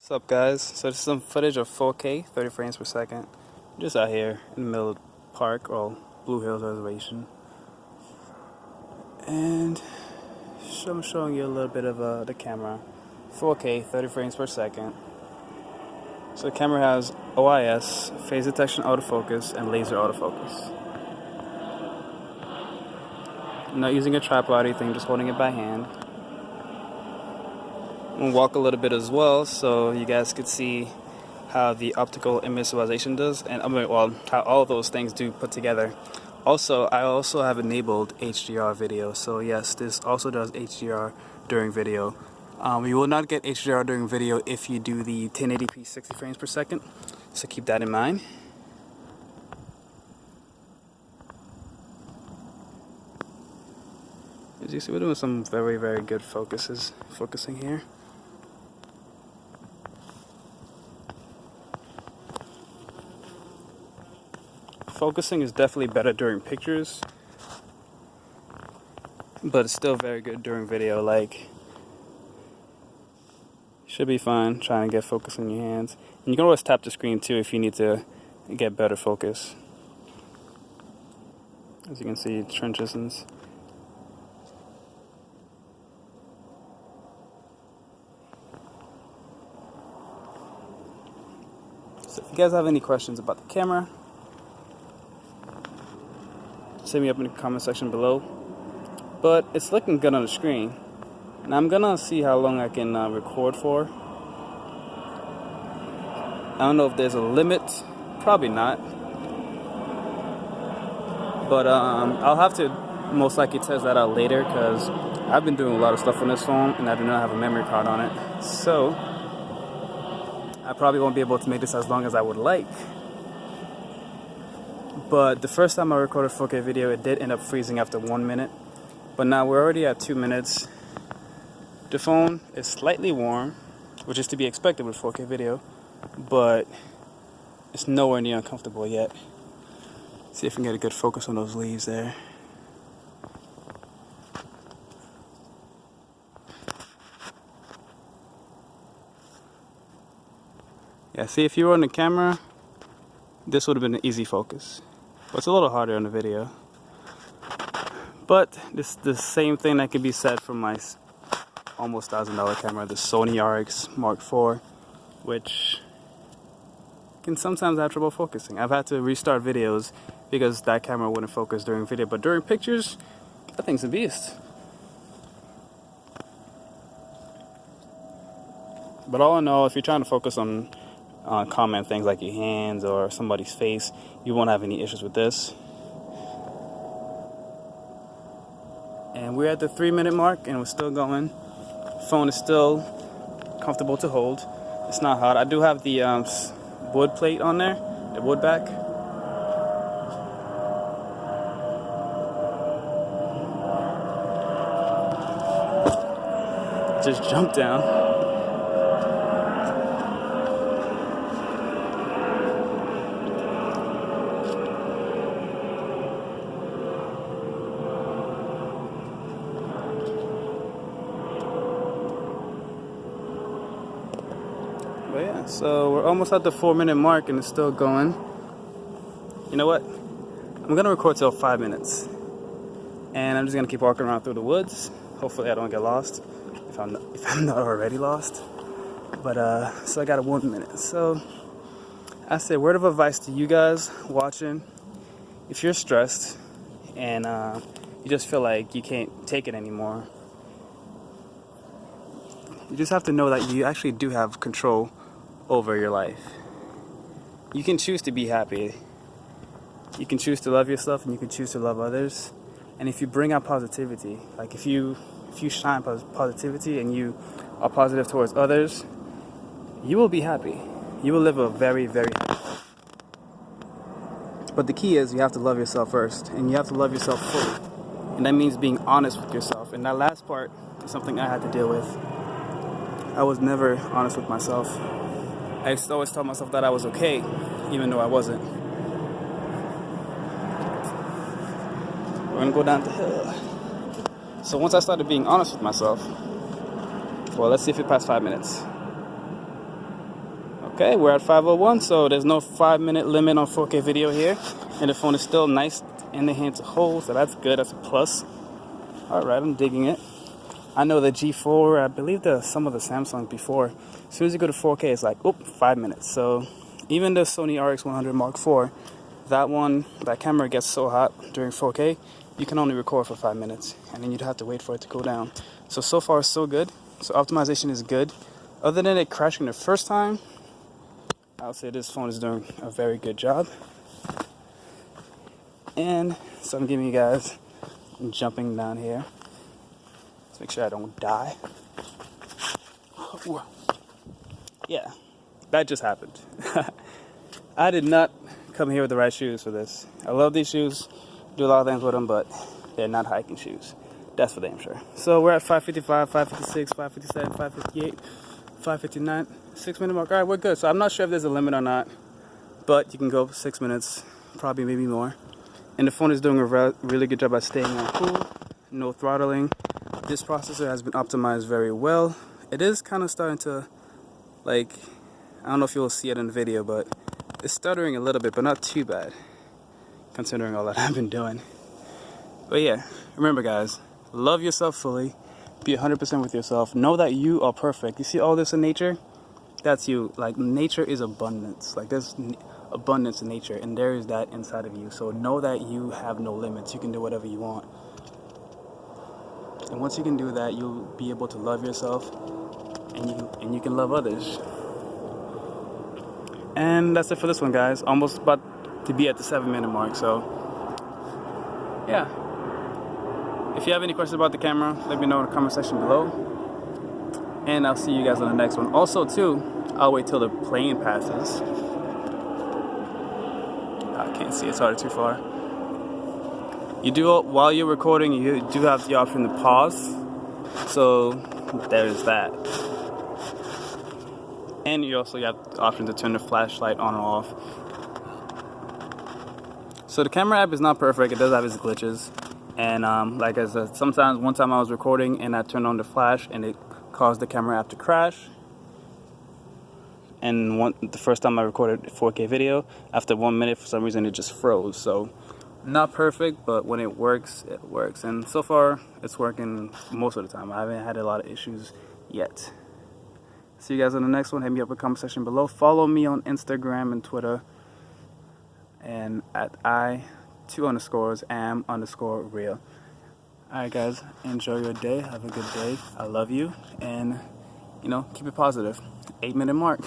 What's up, guys? So this is some footage of 4K 30 frames per second, just out here in the middle of the park, or Blue Hills Reservation, and I'm showing you a little bit of the camera. 4K 30 frames per second. So the camera has OIS, phase detection autofocus, and laser autofocus. I'm not using a tripod or anything, just holding it by hand. I'm going to walk a little bit as well so you guys could see how the optical image stabilization does, and how all those things do put together. Also, I also have enabled HDR video, so yes, this also does HDR during video. You will not get HDR during video if you do the 1080p 60 frames per second, so keep that in mind. As you see, we're doing some very, very good focusing here. Focusing is definitely better during pictures, but it's still very good during video. Like, should be fine trying to get focus in your hands. And you can always tap the screen too if you need to get better focus. As you can see, transitions. So if you guys have any questions about the camera, hit me up in the comment section below. But it's looking good on the screen, and I'm gonna see how long I can record for. I don't know if there's a limit, probably not, but I'll have to most likely test that out later, because I've been doing a lot of stuff on this phone and I do not have a memory card on it, so I probably won't be able to make this as long as I would like. But the first time I recorded 4K video, it did end up freezing after 1 minute. But now we're already at 2 minutes. The phone is slightly warm, which is to be expected with 4K video, but it's nowhere near uncomfortable yet. See if we can get a good focus on those leaves there. Yeah, see, if you were on the camera, this would have been an easy focus. But it's a little harder on the video. But this the same thing that can be said for my almost $1,000 camera, the Sony RX Mark IV, which can sometimes have trouble focusing. I've had to restart videos because that camera wouldn't focus during video, but during pictures, that thing's a beast. But all in all, if you're trying to focus on common things like your hands or somebody's face, you won't have any issues with this. And we're at the 3-minute mark and we're still going. Phone is still comfortable to hold. It's not hot. I do have the wood plate on there, the wood back. Just jump down. But yeah, so we're almost at the 4-minute mark and it's still going. You know what? I'm gonna record till 5 minutes, and I'm just gonna keep walking around through the woods. Hopefully I don't get lost, if I'm not already lost. But so I got 1 minute. So I say, word of advice to you guys watching: if you're stressed and you just feel like you can't take it anymore, you just have to know that you actually do have control over your life. You can choose to be happy. You can choose to love yourself, and you can choose to love others. And if you bring out positivity, like if you shine positivity and you are positive towards others, you will be happy. You will live a very, very happy life. But the key is you have to love yourself first, and you have to love yourself fully. And that means being honest with yourself. And that last part is something I had to deal with. I was never honest with myself. I used to always tell myself that I was okay, even though I wasn't. We're gonna go down the hill. So once I started being honest with myself, well, let's see if it passed 5 minutes. Okay, we're at 5:01, so there's no 5-minute limit on 4K video here, and the phone is still nice in the hand to hold, so that's good. That's a plus. All right, I'm digging it. I know the G4, I believe some of the Samsung before, as soon as you go to 4K, it's like, oop, 5 minutes. So even the Sony RX100 Mark IV, that camera gets so hot during 4K, you can only record for 5 minutes, and then you'd have to wait for it to cool down. So far, so good. So optimization is good. Other than it crashing the first time, I would say this phone is doing a very good job. And so I'm giving you guys, jumping down here. Let's make sure I don't die. Yeah, that just happened. I did not come here with the right shoes for this. I love these shoes, do a lot of things with them, but they're not hiking shoes. That's for damn sure. So we're at 5:55, 5:56, 5:57, 5:58, 5:59, 6-minute mark. All right, we're good. So I'm not sure if there's a limit or not, but you can go 6 minutes, probably maybe more. And the phone is doing a really good job at staying on cool, no throttling. This processor has been optimized very well. It is kind of starting to, like, I don't know if you'll see it in the video, but it's stuttering a little bit, but not too bad, considering all that I've been doing. But yeah, remember guys, love yourself fully, be 100% with yourself, know that you are perfect. You see all this in nature? That's you. Like, nature is abundance. Like, there's abundance in nature, and there is that inside of you. So know that you have no limits. You can do whatever you want. And once you can do that, you'll be able to love yourself, and you can love others. And that's it for this one, guys. Almost about to be at the 7-minute mark. So yeah, if you have any questions about the camera, let me know in the comment section below, and I'll see you guys on the next one. Also too, I'll wait till the plane passes. I can't see, it's already too far. You do, while you're recording, you do have the option to pause, so there's that. And you also have the option to turn the flashlight on or off. So the camera app is not perfect, it does have its glitches. And like I said, sometimes, one time I was recording and I turned on the flash and it caused the camera app to crash. And the first time I recorded 4K video, after 1 minute, for some reason it just froze. So not perfect, but when it works, it works. And so far, it's working most of the time. I haven't had a lot of issues yet. See you guys on the next one. Hit me up in the comment section below. Follow me on Instagram and Twitter. And at I2_am_real. Alright guys, enjoy your day. Have a good day. I love you. And, you know, keep it positive. 8-minute mark.